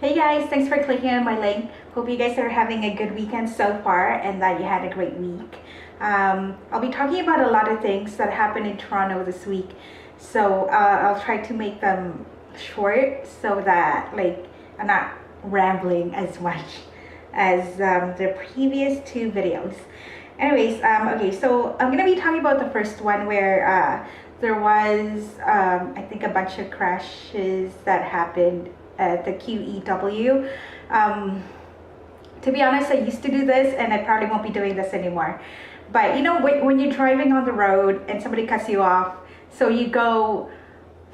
Hey guys, thanks for clicking on my link. Hope you guys are having a good weekend so far and that you had a great week. I'll be talking about a lot of things that happened in Toronto this week. So I'll try to make them short so that I'm not rambling as much as the previous two videos. Anyways, okay, so I'm gonna be talking about the first one where there was, I think, a bunch of crashes that happened at the QEW. To be honest, I used to do this and I probably won't be doing this anymore. But you know, when you're driving on the road and somebody cuts you off, so you drive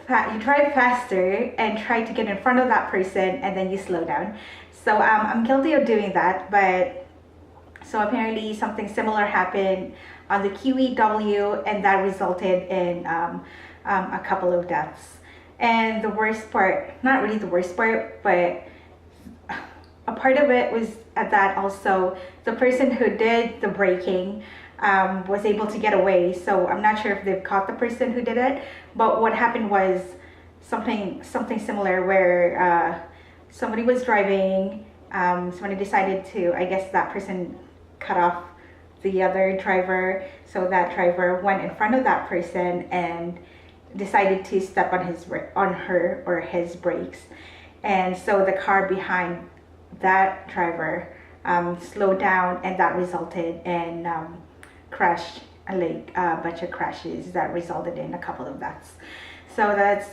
faster and try to get in front of that person and then you slow down. So I'm guilty of doing that, but so apparently something similar happened on the QEW and that resulted in a couple of deaths. And the worst part, not really the worst part, but a part of it was that also the person who did the braking was able to get away. So I'm not sure if they've caught the person who did it, but what happened was something similar where somebody was driving, somebody decided to, I guess that person cut off the other driver, so that driver went in front of that person and decided to step on her or his brakes, and so the car behind that driver slowed down, and that resulted in crash, like a bunch of crashes that resulted in a couple of deaths. So that's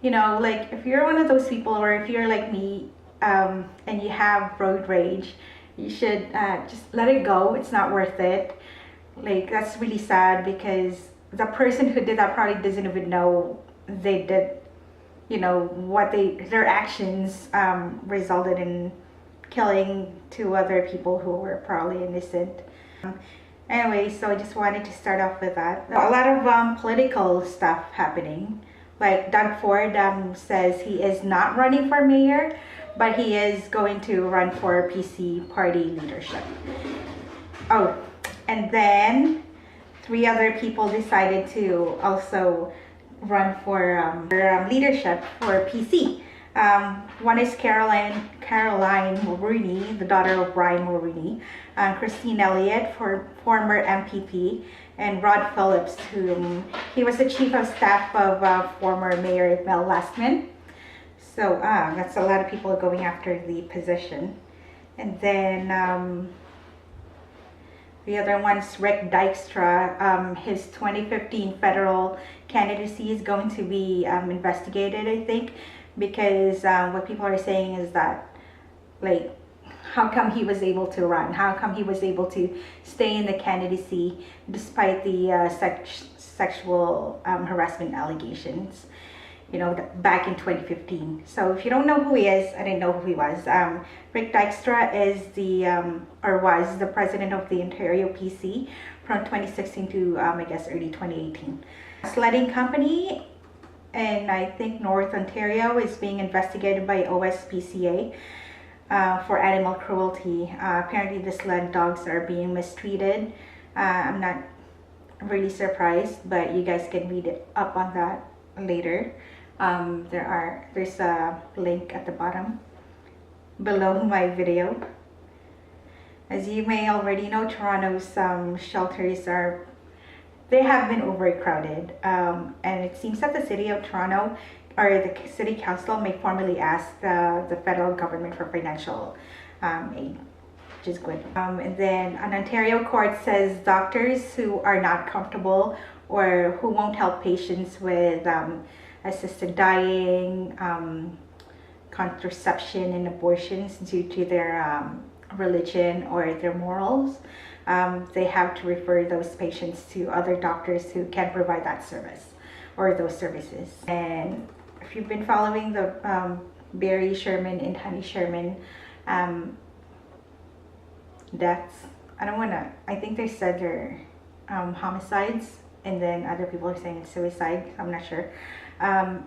you know, like if you're one of those people, or if you're like me and you have road rage, you should just let it go. It's not worth it. Like, that's really sad because the person who did that probably doesn't even know they did, you know, what their actions resulted in killing two other people who were probably innocent. Anyway, so I just wanted to start off with that. A lot of political stuff happening. Like Doug Ford says he is not running for mayor, but he is going to run for PC party leadership. Oh, and then 3 other people decided to also run for leadership for PC. One is Caroline Mulroney, the daughter of Brian Mulroney, Christine Elliott, former MPP, and Rod Phillips, whom he was the chief of staff of former Mayor Mel Lastman. So that's a lot of people going after the position. And then the other one's Rick Dykstra. His 2015 federal candidacy is going to be investigated, I think, because what people are saying is that, like, how come he was able to run? How come he was able to stay in the candidacy despite the sexual harassment allegations, you know, back in 2015. So if you don't know who he is, I didn't know who he was. Rick Dykstra is was the president of the Ontario PC from 2016 to I guess early 2018. Sledding company in, I think, North Ontario is being investigated by OSPCA for animal cruelty. Apparently the sled dogs are being mistreated. I'm not really surprised, but you guys can read up on that later. There's a link at the bottom below my video. As you may already know, Toronto's shelters have been overcrowded, and it seems that the city of Toronto, or the city council, may formally ask the federal government for financial aid, which is good. And then an Ontario court says doctors who are not comfortable or who won't help patients with assisted dying, contraception, and abortions due to their religion or their morals, they have to refer those patients to other doctors who can provide that service or those services. And if you've been following the Barry Sherman and Honey Sherman deaths, I think they said they're homicides, and then other people are saying it's suicide. I'm not sure.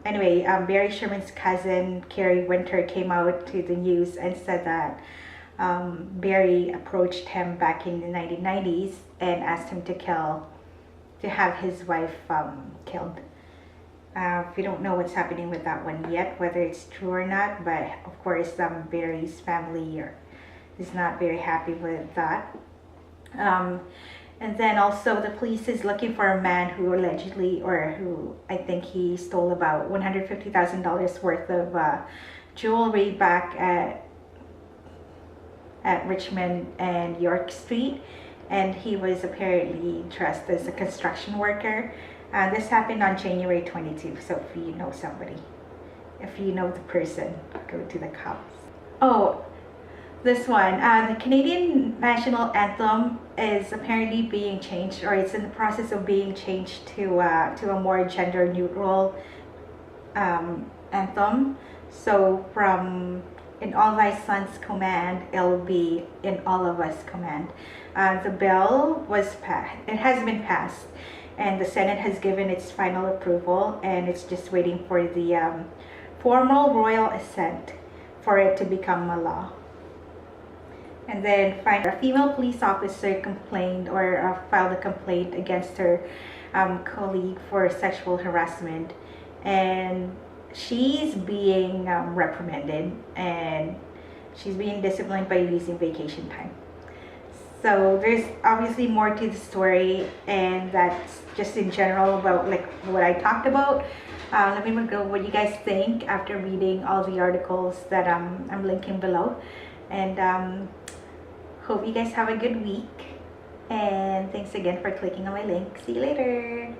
Anyway, Barry Sherman's cousin, Carrie Winter, came out to the news and said that Barry approached him back in the 1990s and asked him to have his wife killed. We don't know what's happening with that one yet, whether it's true or not, but of course Barry's family is not very happy with that. And then also the police is looking for a man who allegedly, or who I think he stole about $150,000 worth of jewelry back at Richmond and York Street, and he was apparently dressed as a construction worker. This happened on January 22, so if you know somebody, if you know the person, go to the cops. Oh, this one, the Canadian national anthem is apparently being changed, or it's in the process of being changed to a more gender neutral anthem. So from "In All Thy Sons" command, it'll be "In All of Us" command. The bill was passed. It has been passed, and the Senate has given its final approval, and it's just waiting for the formal royal assent for it to become a law. And then finally, a female police officer complained or filed a complaint against her colleague for sexual harassment, and she's being reprimanded, and she's being disciplined by losing vacation time. So there's obviously more to the story, and that's just in general about like what I talked about. Let me know what you guys think after reading all the articles that I'm linking below, and hope you guys have a good week, and thanks again for clicking on my link. See you later.